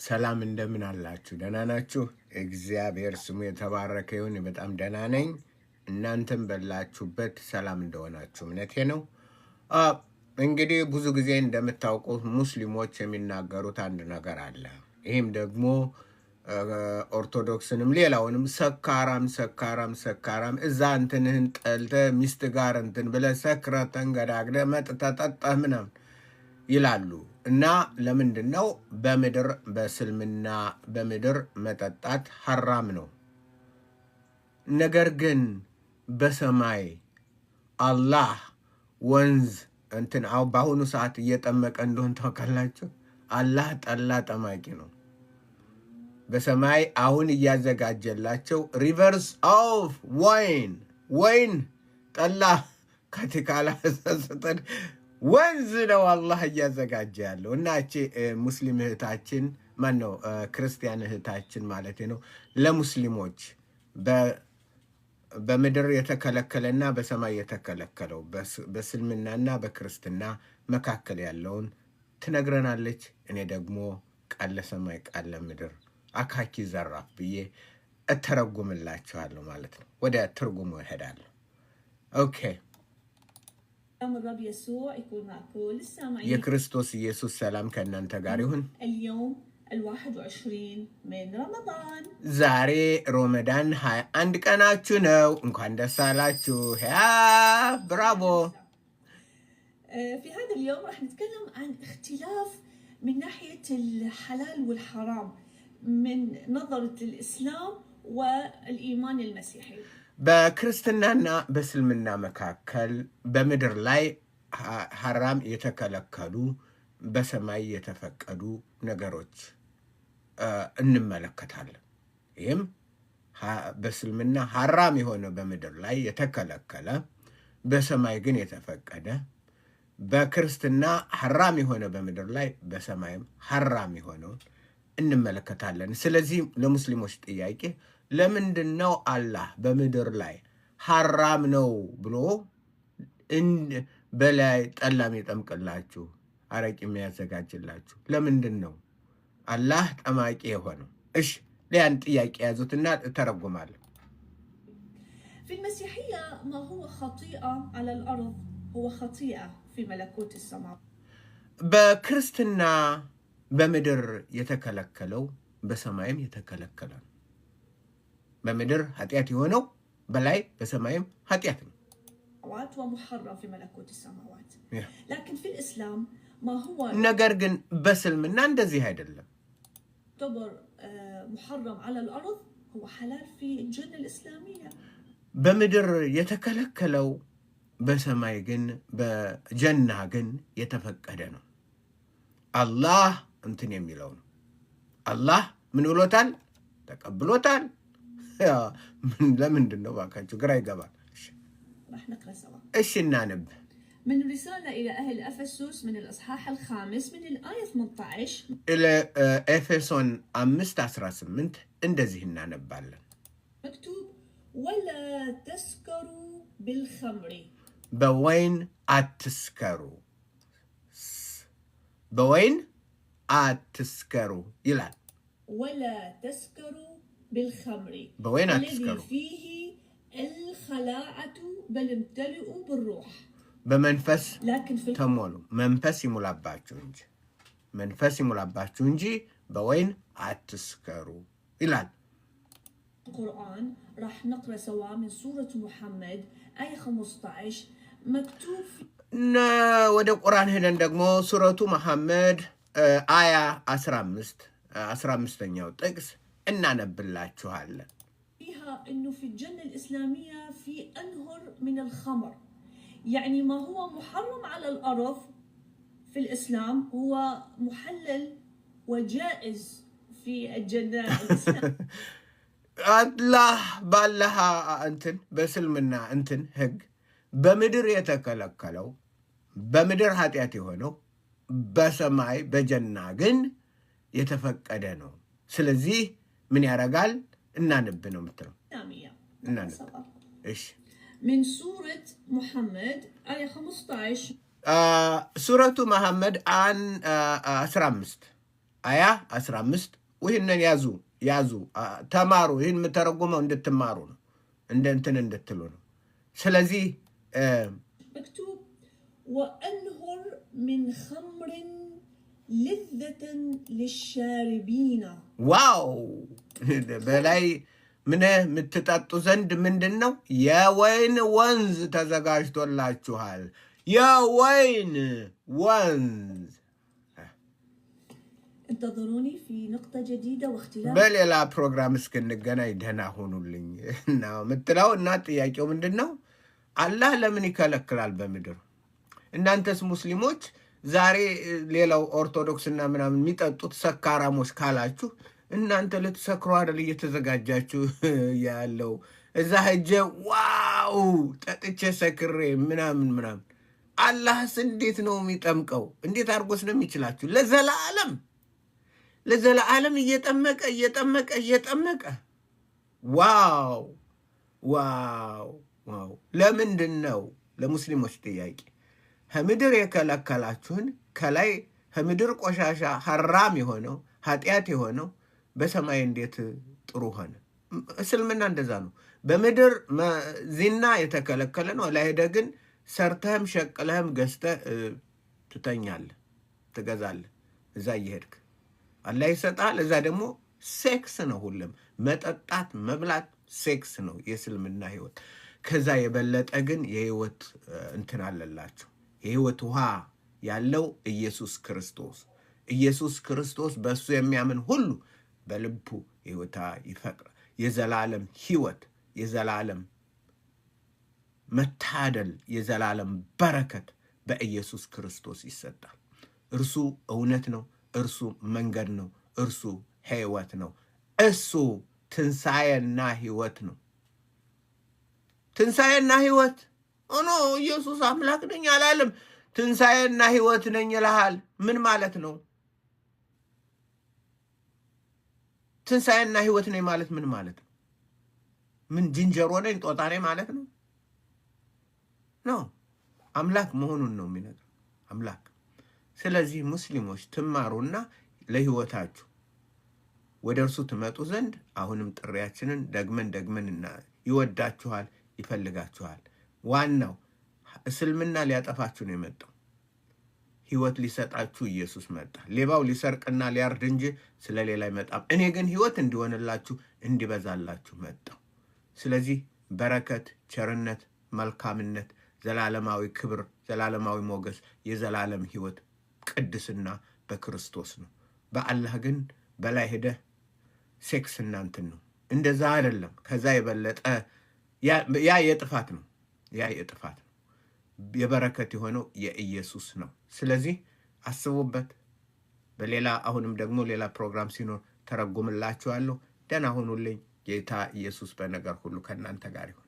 ሰላም እንደምን አላችሁ? ደህና ናችሁ? እግዚአብሔር ስሙ የተባረከ ይሁን። በጣም ደህና ነኝ። እናንተም በላችሁበት ሰላም እንደሆናችሁ እምነቴ ነው። እንግዲህ ብዙ ጊዜ እንደምታውቁት ሙስሊሞች የሚናገሩት አንድ ነገር አለ። ይህም ደግሞ ኦርቶዶክስንም ሌላውንም ሰካራም እዛ እንትንህን ጠልተ ሚስት ጋር እንትን ብለህ ሰክረህ ተንገዳግደህ መጥተህ ጠጥተህ ምናምን ይላሉ። እና ለምንድን ነው በምድር በእስልምና በምድር መጠጣት ሐራም ነው። ነገር ግን በሰማይ አላህ ወንዝ እንትን በአሁኑ ሰዓት እየጠመቀ እንደሆን ታውቃላችሁ። አላህ ጠላ ጠማቂ ነው። በሰማይ አሁን እያዘጋጀላቸው ሪቨርስ ኦፍ ወይን ጠላ ካቲካላ ሰጠን ወንዝ ነው አላህ እያዘጋጀ ያለው። እና እቺ ሙስሊም እህታችን ማነው ክርስቲያን እህታችን ማለት ነው ለሙስሊሞች በምድር የተከለከለና በሰማይ የተከለከለው በእስልምናና በክርስትና መካከል ያለውን ትነግረናለች። እኔ ደግሞ ቃል ለሰማይ ቃል ለምድር አካኪ ዘራፍ ብዬ እተረጉምላችኋለሁ ማለት ነው። ወደ ትርጉሙ እሄዳለሁ። ኦኬ። الرب يسوع يكون مع كل السامعين. يا كريستوس يسوع سلام كأنت غاريهن. اليوم 21 من رمضان. زاري رمضان هاي عندك أنا تشنو إنكم دسالاتشو يا برافو. في هذا اليوم راح نتكلم عن اختلاف من ناحية الحلال والحرام من نظرة الإسلام والإيمان المسيحي. በክርስትናና በእስልምና መካከል በምድር ላይ ሐራም የተከለከሉ በሰማይ የተፈቀዱ ነገሮች እንመለከታለን። ይህም በእስልምና ሐራም የሆነ በምድር ላይ የተከለከለ በሰማይ ግን የተፈቀደ፣ በክርስትና ሐራም የሆነ በምድር ላይ በሰማይም ሐራም የሆነውን እንመለከታለን። ስለዚህ ለሙስሊሞች ጥያቄ ለምንድን ነው አላህ በምድር ላይ ሐራም ነው ብሎ በላይ ጠላም ይጠምቅላችሁ አረቂ የሚያዘጋጅላችሁ? ለምንድን ነው አላህ ጠማቂ የሆነው? እሺ ሊያን ጥያቄ ያዙትና ተረጉማለሁ። في المسيحية ما هو خطيئة على الأرض هو خطيئة في ملكوت السماء. በክርስትና በምድር የተከለከለው በሰማይም የተከለከለ ነው። በምድር ኃጢአት የሆነው በላይ በሰማይም ኃጢአት ነው። ومحرم في ملكوت السماوات. لكن في الإسلام ما هو ነገር ግን በእስልምና እንደዚህ አይደለም። يعتبر محرم على الأرض هو حلال في الجنة الإسلامية. በምድር የተከለከለው በሰማይ ግን በጀና ግን የተፈቀደ ነው። አላህ እንትን የሚለው ነው። አላህ ምን ብሎታል? ተቀብሎታል። ለምንድን ነው ባካችሁ? ግራ ይገባል። راح نقرأ سوا. እሺ እናንብ። من رسالة إلى أهل أفسس من الإصحاح 5 من الآية 18 إلى ኤፌሶን 5:18 እንደዚህ እናነባለን። مكتوب ولا تسكروا بالخمر. በወይን አትስከሩ፣ በወይን አትስከሩ ይላል። ولا تسكروا بالخمر በወይን الذي አትስከሩ፣ فيه الخلاعة بل امتلئوا بالروح. በመንፈስ لكن في ተሞሉ፣ መንፈስ ይሙላባችሁ እንጂ በወይን አትስከሩ ይላል። القرآن راح نقرأ سوا من سورة محمد آية 15 مكتوب ወደ ቁርአን ሄደን ደግሞ ሱረቱ መሐመድ አያ 15ኛው ጥቅስ እናነብላችኋለን። فيها إنه في الجنة الإسلامية في أنهر من الخمر، يعني ما هو محرم على الأرض في الإسلام هو محلل وجائز في الجنة الإسلامية. አላህ ባላህ እንትን በእስልምና እንትን ህግ በምድር የተከለከለው በምድር ኃጢአት የሆነው በሰማይ በጀና ግን የተፈቀደ ነው። ስለዚህ ምን ያደርጋል? እናንብ ነው የምትለው። እናንብ። እሺ من سورة محمد آية 15 ሱረቱ መሐመድ 15 አያ 15 ይህንን ያዙ ተማሩ። ይህን የምተረጉመው እንድትማሩ ነው፣ እንትን እንድትሉ ነው። ስለዚህ مكتوب وأنهر من خمر لذة للشاربين. ዋው በላይ ምን የምትጠጡ ዘንድ ምንድን ነው? የወይን ወንዝ ተዘጋጅቶላችኋል። የወይን ወንዝ። انتظروني في نقطة جديدة واختلاف. በሌላ ፕሮግራም እስክንገናኝ ደህና ሁኑልኝ ነው የምትለው። እና ጥያቄው ምንድን ነው? አላህ ለምን ይከለክላል በምድር? እናንተስ ሙስሊሞች ዛሬ ሌላው ኦርቶዶክስና ምናምን የሚጠጡት ሰካራሞች ካላችሁ እናንተ ልትሰክሩ አይደል እየተዘጋጃችሁ ያለው? እዛ ሄጄ ዋው ጠጥቼ ሰክሬ ምናምን አላህስ እንዴት ነው የሚጠምቀው? እንዴት አድርጎስ ነው የሚችላችሁ? ለዘላለም እየጠመቀ ዋው። ለምንድን ነው? ለሙስሊሞች ጥያቄ። ከምድር የከለከላችሁን ከላይ ከምድር ቆሻሻ ሐራም የሆነው ኃጢአት የሆነው በሰማይ እንዴት ጥሩ ሆነ? እስልምና እንደዛ ነው። በምድር ዚና የተከለከለ ነው። ላይ ሄደህ ግን ሰርተህም ሸቅለህም ገዝተህ ትተኛለህ፣ ትገዛለህ። እዛ እየሄድክ አላህ ይሰጣል። እዛ ደግሞ ሴክስ ነው። ሁሉም መጠጣት፣ መብላት ሴክስ ነው የእስልምና ህይወት። ከዛ የበለጠ ግን የህይወት እንትን አለላቸው። የህይወት ውሃ ያለው ኢየሱስ ክርስቶስ በእሱ የሚያምን ሁሉ በልቡ ህይወታ ይፈቅራል። የዘላለም ህይወት፣ የዘላለም መታደል፣ የዘላለም በረከት በኢየሱስ ክርስቶስ ይሰጣል። እርሱ እውነት ነው። እርሱ መንገድ ነው። እርሱ ህይወት ነው። እሱ ትንሣኤና ህይወት ነው። ትንሣኤና ህይወት ሆኖ ኢየሱስ አምላክ ነኝ አላለም። ትንሣኤና ህይወት ነኝ ይልሃል። ምን ማለት ነው? ትንሣኤና ህይወት ነኝ ማለት ምን ማለት ነው? ምን ዝንጀሮ ነኝ ጦጣ ነኝ ማለት ነው? አምላክ መሆኑን ነው የሚነግር አምላክ። ስለዚህ ሙስሊሞች ትማሩና ለህይወታችሁ ወደ እርሱ ትመጡ ዘንድ አሁንም ጥሪያችንን ደግመን ይወዳችኋል፣ ይፈልጋችኋል። ዋናው እስልምና ሊያጠፋችሁ ነው የመጣው። ህይወት ሊሰጣችሁ ኢየሱስ መጣ። ሌባው ሊሰርቅና ሊያርድ እንጂ ስለሌላ አይመጣም። እኔ ግን ህይወት እንዲሆንላችሁ እንዲበዛላችሁ መጣው። ስለዚህ በረከት፣ ቸርነት፣ መልካምነት፣ ዘላለማዊ ክብር፣ ዘላለማዊ ሞገስ፣ የዘላለም ህይወት፣ ቅድስና በክርስቶስ ነው። በአላህ ግን በላይ ሄደህ ሴክስ እናንትን ነው። እንደዛ አይደለም። ከዛ የበለጠ ያ የጥፋት ነው። የበረከት የሆነው የኢየሱስ ነው። ስለዚህ አስቡበት። አሁንም ደግሞ ሌላ ፕሮግራም ሲኖር ተረጉምላችኋለሁ። ደህና ሁኑልኝ። ጌታ ኢየሱስ በነገር ሁሉ ከእናንተ ጋር ይሁን።